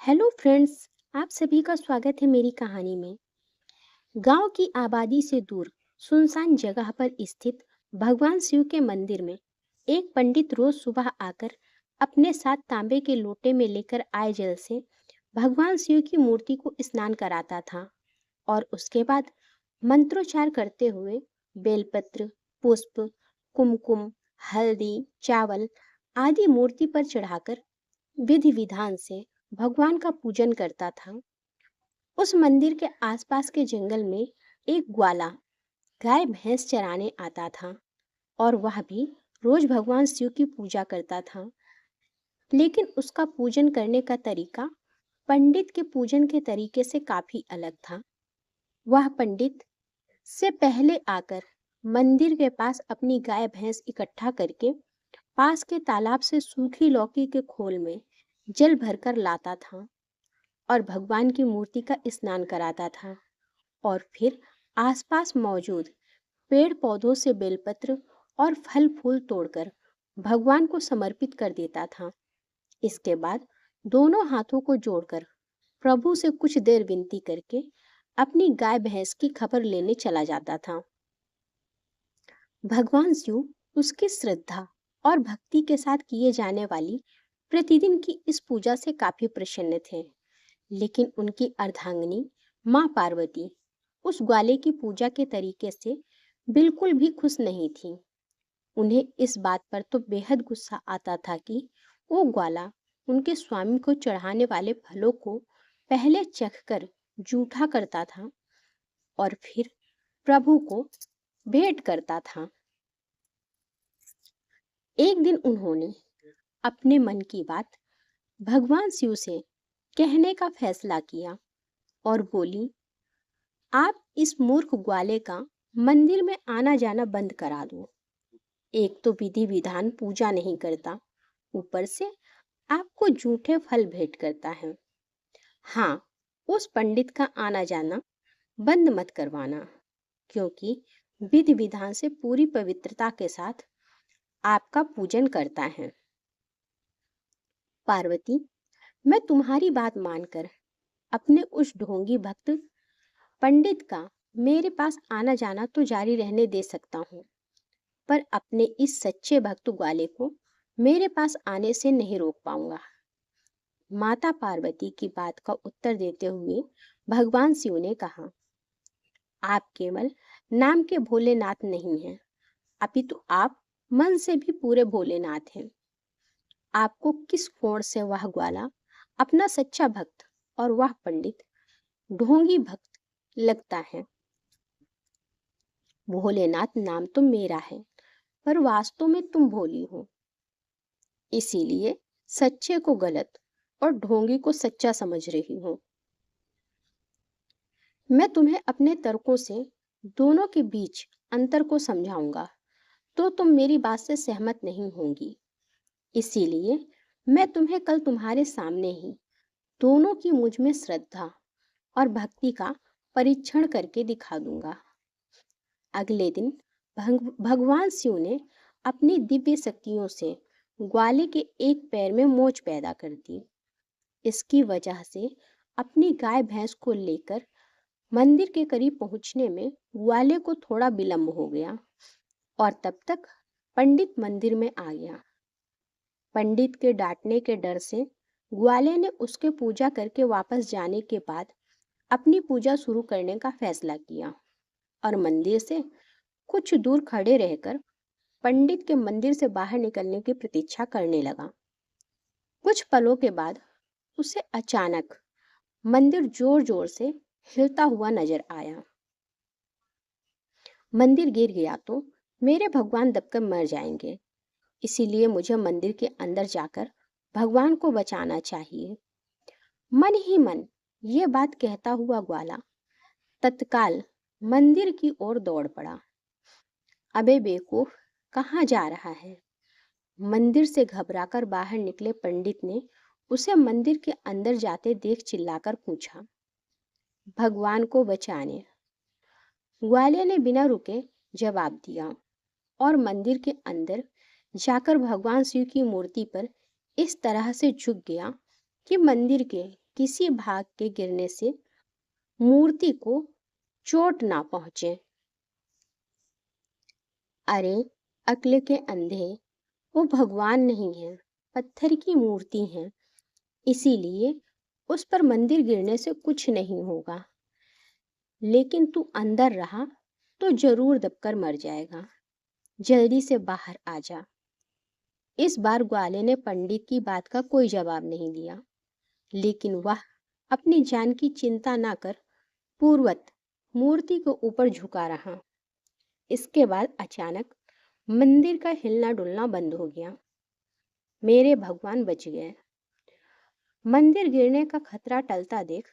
Hello friends. आप सभी का स्वागत है मेरी कहानी में। गांव की आबादी से दूर सुनसान जगह पर स्थित भगवान शिव के मंदिर में एक पंडित रोज सुबह आकर अपने साथ तांबे के लोटे में लेकर आए जल से भगवान शिव की मूर्ति को स्नान कराता था और उसके बाद मंत्रोच्चार करते हुए बेलपत्र, पुष्प, कुमकुम, हल्दी, चावल आदि मूर्ति पर चढ़ाकर विधि विधान से भगवान का पूजन करता था। उस मंदिर के आसपास के जंगल में एक ग्वाला गाय भैंस चराने आता था और वह भी रोज भगवान शिव की पूजा करता था। लेकिन उसका पूजन करने का तरीका पंडित के पूजन के तरीके से काफी अलग था। वह पंडित से पहले आकर मंदिर के पास अपनी गाय भैंस इकट्ठा करके पास के तालाब से सूखी लौकी के खोल में जल भरकर लाता था और भगवान की मूर्ति का स्नान कराता था और फिर आसपास मौजूद पेड़ पौधों से बेलपत्र और फल फूल तोड़कर भगवान को समर्पित कर देता था। इसके बाद दोनों हाथों को जोड़कर प्रभु से कुछ देर विनती करके अपनी गाय भैंस की खबर लेने चला जाता था। भगवान शिव उसकी श्रद्धा और भक्ति के साथ किए जाने वाली प्रतिदिन की इस पूजा से काफी प्रसन्न थे। लेकिन उनकी अर्धांगिनी मां पार्वती उस ग्वाले की पूजा के तरीके से बिल्कुल भी खुश नहीं थी। उन्हें इस बात पर तो बेहद गुस्सा आता था कि वो ग्वाला उनके स्वामी को चढ़ाने वाले फलों को पहले चखकर जूठा करता था और फिर प्रभु को भेंट करता था। एक दिन उन्होंने अपने मन की बात भगवान शिव से कहने का फैसला किया और बोली, आप इस मूर्ख ग्वाले का मंदिर में आना जाना बंद करा दो। एक तो विधि विधान पूजा नहीं करता, ऊपर से आपको झूठे फल भेंट करता है। हाँ, उस पंडित का आना जाना बंद मत करवाना, क्योंकि विधि विधान से पूरी पवित्रता के साथ आपका पूजन करता है। पार्वती, मैं तुम्हारी बात मानकर अपने उस ढोंगी भक्त पंडित का मेरे पास आना जाना तो जारी रहने दे सकता हूँ, पर अपने इस सच्चे भक्त ग्वाले को मेरे पास आने से नहीं रोक पाऊंगा। माता पार्वती की बात का उत्तर देते हुए भगवान शिव ने कहा, आप केवल नाम के भोलेनाथ नहीं हैं, अपितु आप मन से भी पूरे भोलेनाथ हैं। आपको किस कोण से वह ग्वाला अपना सच्चा भक्त और वह पंडित ढोंगी भक्त लगता है? भोलेनाथ नाम तो मेरा है, पर वास्तव में तुम भोली हो। इसीलिए सच्चे को गलत और ढोंगी को सच्चा समझ रही हो। मैं तुम्हें अपने तर्कों से दोनों के बीच अंतर को समझाऊंगा, तो तुम मेरी बात से सहमत नहीं होंगी। इसीलिए मैं तुम्हें कल तुम्हारे सामने ही दोनों की मुझ में श्रद्धा और भक्ति का परीक्षण करके दिखा दूंगा। अगले दिन भगवान शिव ने अपनी दिव्य शक्तियों से ग्वाले के एक पैर में मोच पैदा कर दी। इसकी वजह से अपनी गाय भैंस को लेकर मंदिर के करीब पहुंचने में ग्वाले को थोड़ा विलंब हो गया और तब तक पंडित मंदिर में आ गया। पंडित के डांटने के डर से ग्वाले ने उसके पूजा करके वापस जाने के बाद अपनी पूजा शुरू करने का फैसला किया और मंदिर से कुछ दूर खड़े रहकर पंडित के मंदिर से बाहर निकलने की प्रतीक्षा करने लगा। कुछ पलों के बाद उसे अचानक मंदिर जोर जोर से हिलता हुआ नजर आया। मंदिर गिर गया तो मेरे भगवान दबकर मर जाएंगे, इसीलिए मुझे मंदिर के अंदर जाकर भगवान को बचाना चाहिए। मन ही मन ये बात कहता हुआ ग्वाला तत्काल मंदिर की ओर दौड़ पड़ा। अबे बेवकूफ, कहाँ जा रहा है? मंदिर से घबराकर बाहर निकले पंडित ने उसे मंदिर के अंदर जाते देख चिल्लाकर पूछा, भगवान को बचाने। ग्वाले ने बिना रुके जवाब दिया और मंदिर के अंदर जाकर भगवान शिव की मूर्ति पर इस तरह से झुक गया कि मंदिर के किसी भाग के गिरने से मूर्ति को चोट ना पहुंचे। अरे अक्ल के अंधे, वो भगवान नहीं है, पत्थर की मूर्ति है, इसीलिए उस पर मंदिर गिरने से कुछ नहीं होगा। लेकिन तू अंदर रहा तो जरूर दबकर मर जाएगा। जल्दी से बाहर आ जा। इस बार ग्वाले ने पंडित की बात का कोई जवाब नहीं दिया, लेकिन वह अपनी जान की चिंता ना कर पूर्वत मूर्ति को ऊपर झुका रहा। इसके बाद अचानक मंदिर का हिलना डुलना बंद हो गया। मेरे भगवान बच गए। मंदिर गिरने का खतरा टलता देख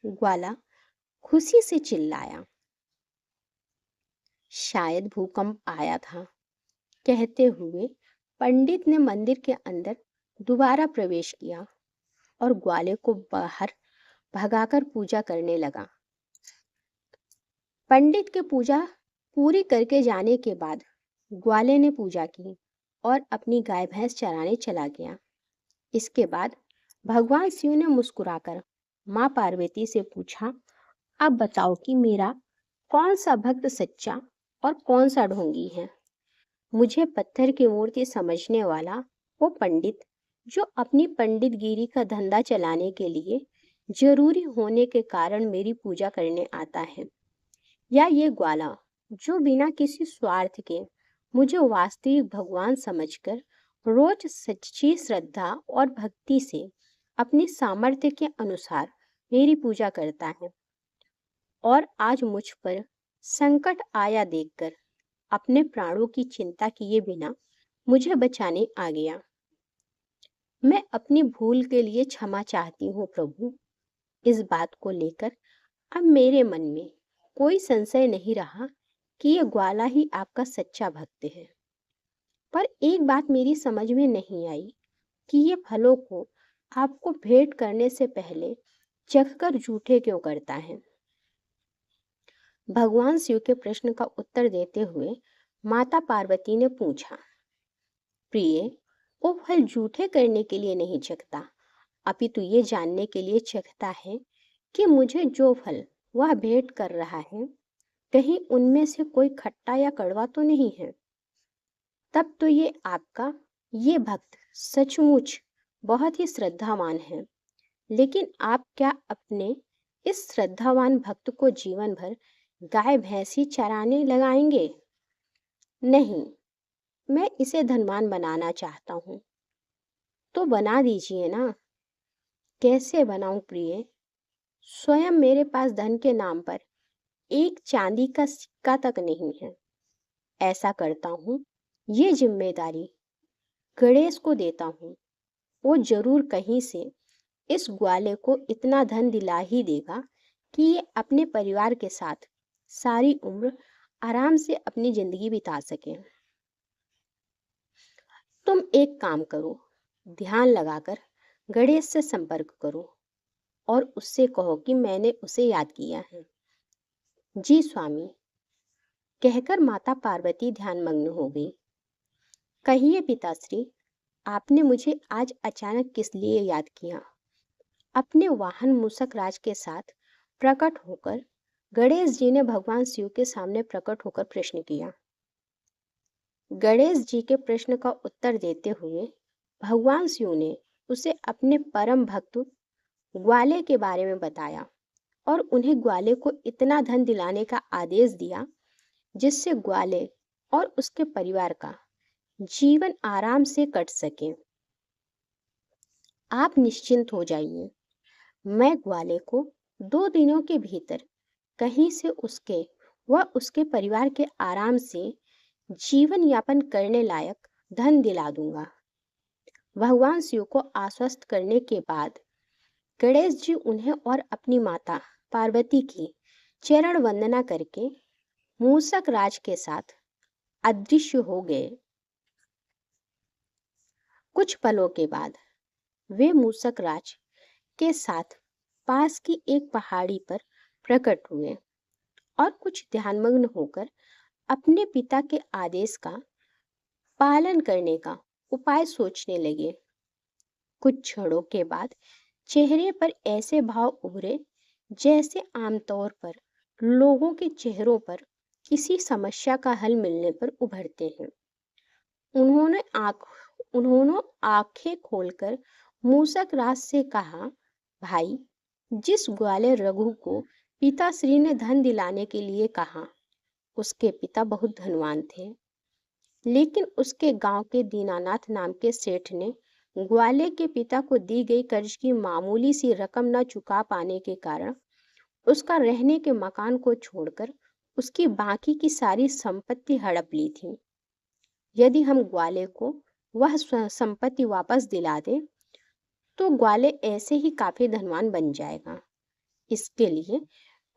ग्वाला खुशी से चिल्लाया। शायद भूकंप आया था, कहते हुए पंडित ने मंदिर के अंदर दोबारा प्रवेश किया और ग्वाले को बाहर भगाकर पूजा करने लगा। पंडित की पूजा पूरी करके जाने के बाद ग्वाले ने पूजा की और अपनी गाय भैंस चराने चला गया। इसके बाद भगवान शिव ने मुस्कुराकर माँ पार्वती से पूछा, अब बताओ कि मेरा कौन सा भक्त सच्चा और कौन सा ढोंगी है। मुझे पत्थर की मूर्ति समझने वाला वो पंडित जो अपनी पंडितगिरी का धंधा चलाने के लिए जरूरी होने के कारण मेरी पूजा करने आता है, या ये ग्वाला जो बिना किसी स्वार्थ के मुझे वास्तविक भगवान समझकर रोज सच्ची श्रद्धा और भक्ति से अपनी सामर्थ्य के अनुसार मेरी पूजा करता है और आज मुझ पर संकट आया देखकर अपने प्राणों की चिंता किए बिना मुझे बचाने आ गया। मैं अपनी भूल के लिए क्षमा चाहती हूँ प्रभु। इस बात को लेकर अब मेरे मन में कोई संशय नहीं रहा कि ये ग्वाला ही आपका सच्चा भक्त है। पर एक बात मेरी समझ में नहीं आई कि ये फलों को आपको भेंट करने से पहले चखकर जूठे क्यों करता है। भगवान शिव के प्रश्न का उत्तर देते हुए माता पार्वती ने पूछा, प्रिय, वो फल जूठे करने के लिए नहीं चखता, अपितु ये जानने के लिए चखता है कि मुझे जो फल वह भेंट कर रहा है कहीं उनमें से कोई खट्टा या कड़वा तो नहीं है। तब तो ये आपका ये भक्त सचमुच बहुत ही श्रद्धावान है। लेकिन आप क्या अपने इस श्रद्धावान भक्त को जीवन भर गाय भैंसी चराने लगाएंगे? नहीं, मैं इसे धनवान बनाना चाहता हूँ। तो बना दीजिए ना। कैसे बनाऊं प्रिय? स्वयं मेरे पास धन के नाम पर एक चांदी का सिक्का तक नहीं है। ऐसा करता हूँ, ये जिम्मेदारी गणेश को देता हूँ। वो जरूर कहीं से इस ग्वाले को इतना धन दिला ही देगा कि ये अपने परिवार के साथ सारी उम्र आराम से अपनी जिंदगी बिता सके। तुम एक काम करो, ध्यान लगाकर गणेश से संपर्क करो और उससे कहो कि मैंने उसे याद किया है। जी स्वामी, कहकर माता पार्वती ध्यानमग्न हो गई। कहिए पिताश्री, आपने मुझे आज अचानक किस लिए याद किया? अपने वाहन मूषक राज के साथ प्रकट होकर गणेश जी ने भगवान शिव के सामने प्रकट होकर प्रश्न किया। गणेश जी के प्रश्न का उत्तर देते हुए भगवान शिव ने उसे अपने परम भक्त ग्वाले के बारे में बताया और उन्हें ग्वाले को इतना धन दिलाने का आदेश दिया जिससे ग्वाले और उसके परिवार का जीवन आराम से कट सके। आप निश्चिंत हो जाइए, मैं ग्वाले को 2 दिनों के भीतर कहीं से उसके व उसके परिवार के आराम से जीवन यापन करने लायक धन दिला दूंगा। भगवान शिव को आश्वस्त करने के बाद गणेश जी उन्हें और अपनी माता पार्वती की चरण वंदना करके मूषक राज के साथ अदृश्य हो गए। कुछ पलों के बाद वे मूषक राज के साथ पास की एक पहाड़ी पर प्रकट हुए और कुछ ध्यानमग्न होकर अपने पिता के आदेश का पालन करने का उपाय सोचने लगे। कुछ क्षणों के बाद चेहरे पर ऐसे भाव उभरे जैसे आमतौर पर लोगों के चेहरों पर किसी समस्या का हल मिलने पर उभरते हैं। उन्होंने आंख उन्होंने आंखें खोलकर मूसक राज से कहा, भाई, जिस ग्वाले रघु को पिताश्री ने धन दिलाने के लिए कहा, उसके पिता बहुत धनवान थे। लेकिन उसके गांव के दीनानाथ नाम के सेठ ने ग्वाले के पिता को दी गई कर्ज की मामूली सी रकम न चुका पाने के कारण उसका रहने के मकान को छोड़कर उसकी बाकी की सारी संपत्ति हड़प ली थी। यदि हम ग्वाले को वह संपत्ति वापस दिला दें तो ग्वाले ऐसे ही काफी धनवान बन जाएगा। इसके लिए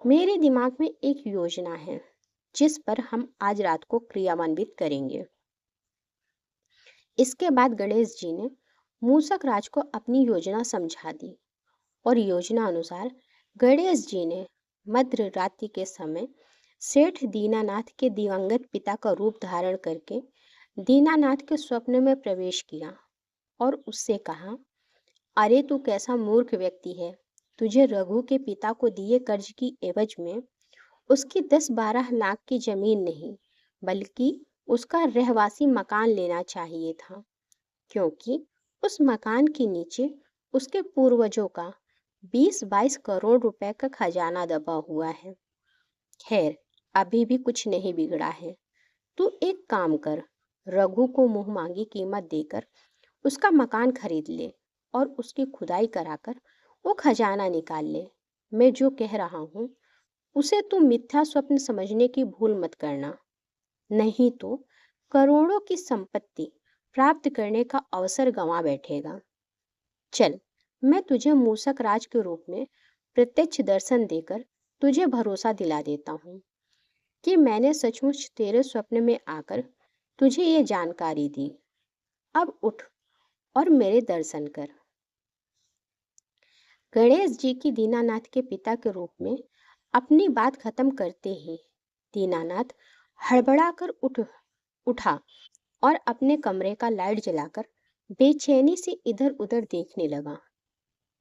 मेरे दिमाग में एक योजना है जिस पर हम आज रात को क्रियान्वित करेंगे। इसके बाद गणेश जी ने मूसक राज को अपनी योजना समझा दी और योजना अनुसार गणेश जी ने मध्य रात्रि के समय सेठ दीनानाथ के दिवंगत पिता का रूप धारण करके दीनानाथ के स्वप्न में प्रवेश किया और उससे कहा, अरे तू कैसा मूर्ख व्यक्ति है, तुझे रघु के पिता को दिए कर्ज की एवज में उसकी 10-12 लाख की जमीन नहीं बल्कि उसका रहवासी मकान लेना चाहिए था, क्योंकि उस मकान के नीचे उसके पूर्वजों का 20-22 करोड़ रुपए का खजाना दबा हुआ है। खैर, अभी भी कुछ नहीं बिगड़ा है। तू एक काम कर, रघु को मुंह मांगी कीमत देकर उसका मकान खरीद ले और उसकी खुदाई कराकर वो खजाना निकाल ले। मैं जो कह रहा हूँ उसे तू मिथ्या स्वप्न समझने की भूल मत करना, नहीं तो करोड़ों की संपत्ति प्राप्त करने का अवसर गंवा बैठेगा। चल, मैं तुझे मूसक राज के रूप में प्रत्यक्ष दर्शन देकर तुझे भरोसा दिला देता हूँ कि मैंने सचमुच तेरे स्वप्न में आकर तुझे ये जानकारी दी। अब उठ और मेरे दर्शन कर। गणेश जी की दीनानाथ के पिता के रूप में अपनी बात खत्म करते ही दीनानाथ हड़बड़ाकर उठा और अपने कमरे का लाइट जलाकर बेचैनी से इधर उधर देखने लगा।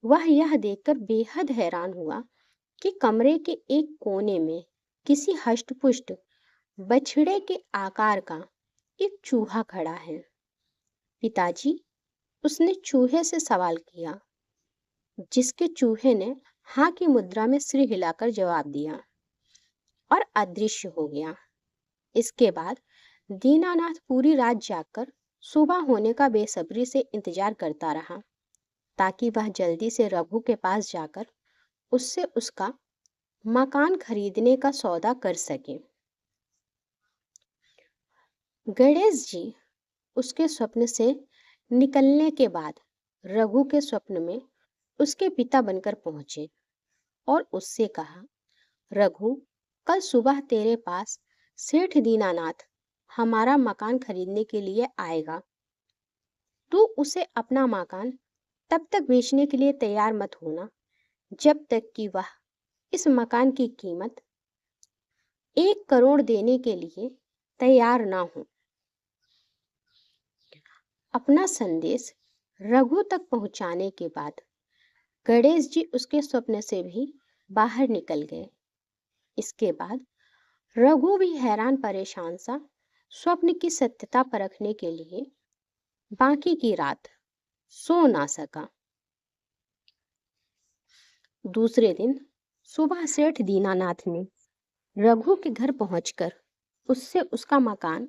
वह यह देखकर बेहद हैरान हुआ कि कमरे के एक कोने में किसी हष्टपुष्ट बछड़े के आकार का एक चूहा खड़ा है। पिताजी, उसने चूहे से सवाल किया, जिसके चूहे ने हाँ की मुद्रा में सिर हिलाकर जवाब दिया और अदृश्य हो गया। इसके बाद दीनानाथ पूरी रात जागकर सुबह होने का बेसब्री से इंतजार करता रहा ताकि वह जल्दी से रघु के पास जाकर उससे उसका मकान खरीदने का सौदा कर सके। गणेश जी उसके स्वप्न से निकलने के बाद रघु के स्वप्न में उसके पिता बनकर पहुंचे और उससे कहा, रघु, कल सुबह तेरे पास सेठ दीनानाथ हमारा मकान खरीदने के लिए आएगा। तू उसे अपना मकान तब तक बेचने के लिए तैयार मत होना जब तक कि वह इस मकान की कीमत 1 करोड़ देने के लिए तैयार ना हो। अपना संदेश रघु तक पहुंचाने के बाद गणेश जी उसके स्वप्न से भी बाहर निकल गए। इसके बाद रघु भी हैरान परेशान सा स्वप्न की सत्यता परखने के लिए बाकी की रात सो ना सका। दूसरे दिन सुबह सेठ दीनानाथ ने रघु के घर पहुंचकर उससे उसका मकान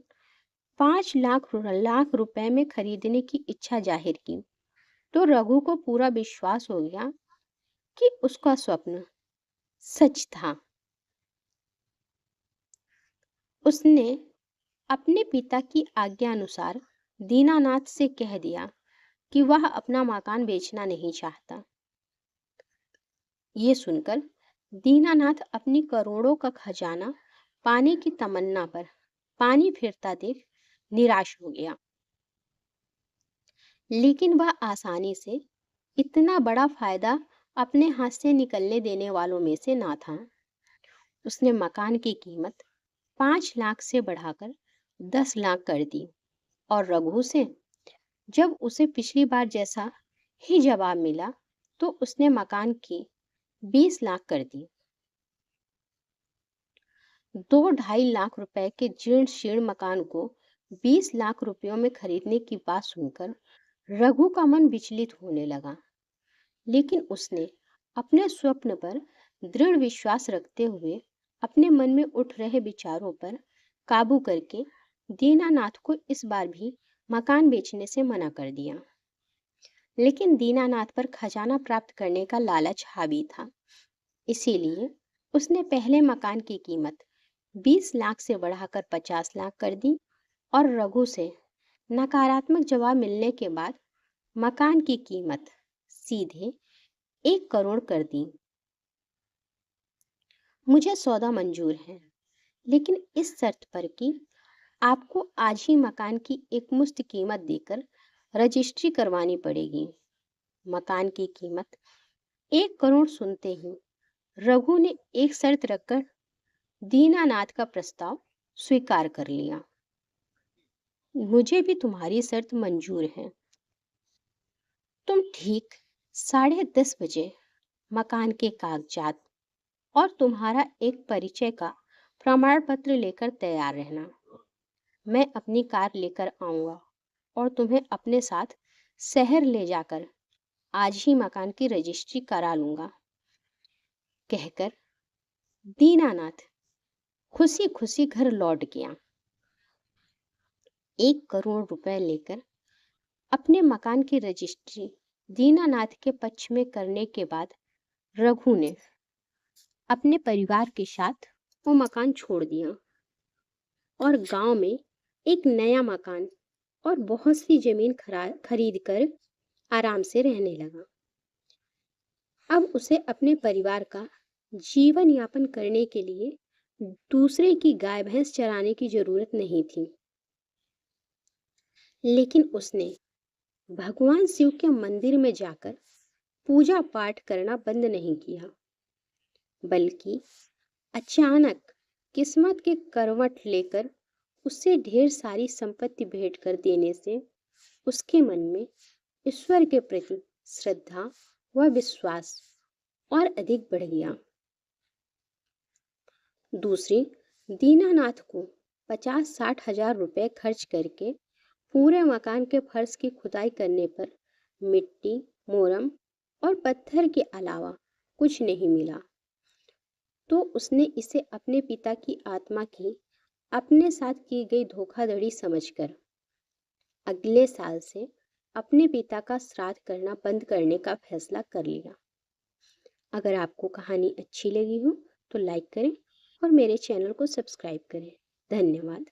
5 लाख रुपए में खरीदने की इच्छा जाहिर की तो रघु को पूरा विश्वास हो गया कि उसका स्वप्न सच था। उसने अपने पिता की आज्ञा अनुसार दीनानाथ से कह दिया कि वह अपना मकान बेचना नहीं चाहता। ये सुनकर दीनानाथ अपनी करोड़ों का खजाना पाने की तमन्ना पर पानी फिरता देख निराश हो गया। लेकिन वह आसानी से इतना बड़ा फायदा अपने हाथ से निकलने देने वालों में से ना था। उसने मकान की कीमत 5 लाख से बढ़ाकर 10 लाख कर दी और रघु से जब उसे पिछली बार जैसा ही जवाब मिला तो उसने मकान की 20 लाख कर दी। 2-2.5 लाख रुपए के जीर्ण शीर्ण मकान को 20 लाख रुपयों में खरीदने की बात सुनकर रघु का मन विचलित होने लगा, लेकिन उसने अपने स्वप्न पर दृढ़ विश्वास रखते हुए अपने मन में उठ रहे विचारों पर काबू करके दीनानाथ को इस बार भी मकान बेचने से मना कर दिया। लेकिन दीनानाथ पर खजाना प्राप्त करने का लालच हावी था, इसीलिए उसने पहले मकान की कीमत 20 लाख से बढ़ाकर 50 लाख कर दी और रघु से नकारात्मक जवाब मिलने के बाद मकान की कीमत सीधे 1 करोड़ कर दी। मुझे सौदा मंजूर है, लेकिन इस शर्त पर कि आपको आज ही मकान की एकमुश्त कीमत देकर रजिस्ट्री करवानी पड़ेगी। मकान की कीमत 1 करोड़ सुनते ही रघु ने एक शर्त रखकर दीनानाथ का प्रस्ताव स्वीकार कर लिया। मुझे भी तुम्हारी शर्त मंजूर है। तुम ठीक 10:30 बजे मकान के कागजात और तुम्हारा एक परिचय का प्रमाण पत्र लेकर तैयार रहना। मैं अपनी कार लेकर आऊंगा और तुम्हें अपने साथ शहर ले जाकर आज ही मकान की रजिस्ट्री करा लूंगा। कहकर दीनानाथ खुशी खुशी घर लौट गया। 1 करोड़ रुपए लेकर अपने मकान की रजिस्ट्री दीनानाथ के पक्ष में करने के बाद रघु ने अपने परिवार के साथ वो मकान छोड़ दिया और गांव में एक नया मकान और बहुत सी जमीन खरीद कर आराम से रहने लगा। अब उसे अपने परिवार का जीवन यापन करने के लिए दूसरे की गाय भैंस चराने की जरूरत नहीं थी। लेकिन उसने भगवान शिव के मंदिर में जाकर पूजा पाठ करना बंद नहीं किया, बल्कि अचानक किस्मत के करवट लेकर उसे ढेर सारी संपत्ति भेंट कर देने से उसके मन में ईश्वर के प्रति श्रद्धा व विश्वास और अधिक बढ़ गया। दूसरी, दीनानाथ को 50-60 हजार रुपए खर्च करके पूरे मकान के फर्श की खुदाई करने पर मिट्टी, मोरम और पत्थर के अलावा कुछ नहीं मिला, तो उसने इसे अपने पिता की आत्मा की अपने साथ की गई धोखाधड़ी समझकर अगले साल से अपने पिता का श्राद्ध करना बंद करने का फैसला कर लिया। अगर आपको कहानी अच्छी लगी हो तो लाइक करें और मेरे चैनल को सब्सक्राइब करें। धन्यवाद।